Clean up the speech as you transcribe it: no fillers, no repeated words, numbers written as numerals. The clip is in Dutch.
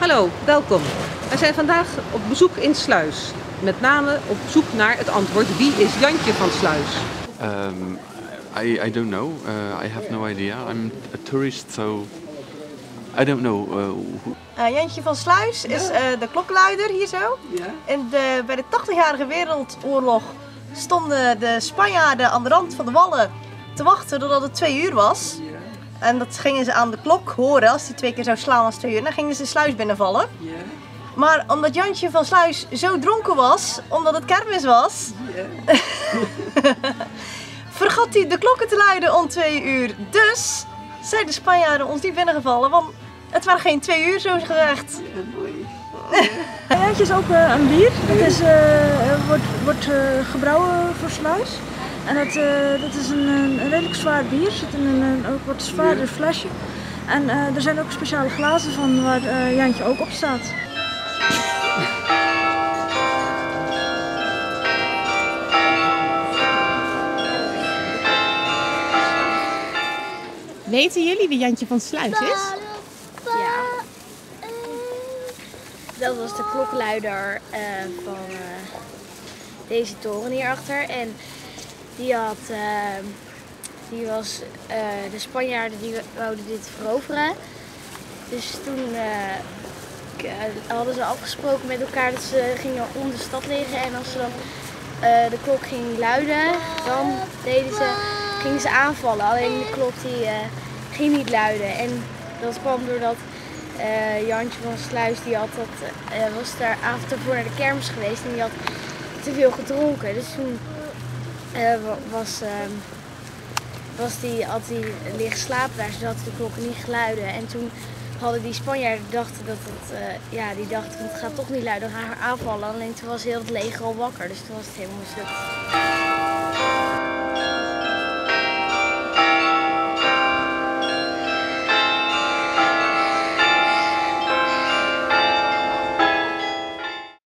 Hallo, welkom. Wij zijn vandaag op bezoek in Sluis. Met name op zoek naar het antwoord: wie is Jantje van Sluis? I don't know. I have no idea. I'm a tourist, so I don't know. Jantje van Sluis is de klokkenluider hier zo. Bij de 80-jarige Wereldoorlog stonden de Spanjaarden aan de rand van de wallen te wachten totdat het 2 uur was. En dat gingen ze aan de klok horen, als die 2 keer zou slaan als 2 uur, dan gingen ze Sluis binnenvallen. Maar omdat Jantje van Sluis zo dronken was, omdat het kermis was, vergat hij de klokken te luiden om 2 uur. Dus zijn de Spanjaarden ons niet binnengevallen, want het waren geen 2 uur zo gezegd. Jantje is ook een bier. Het wordt gebrouwen voor Sluis. En dat is een redelijk zwaar bier. Zit in een ook wat zwaarder flesje. En er zijn ook speciale glazen van waar Jantje ook op staat. Weten jullie wie Jantje van Sluis is? Ja. Dat was de klokluider van deze toren hierachter. En de Spanjaarden die wouden dit veroveren. Dus toen hadden ze afgesproken met elkaar dat ze gingen om de stad liggen. En als ze dan de klok ging luiden, dan gingen ze aanvallen. Alleen de klok ging niet luiden. En dat kwam doordat Jantje van Sluis was daar avond ervoor naar de kermis geweest en die had te veel gedronken. Dus toen had hij liggen slapen daar, dus had de klokken niet geluiden. En toen hadden die Spanjaarden dachten die dachten van het gaat toch niet luiden, we gaan haar aanvallen. Alleen toen was heel het leger al wakker, dus toen was het helemaal mislukt.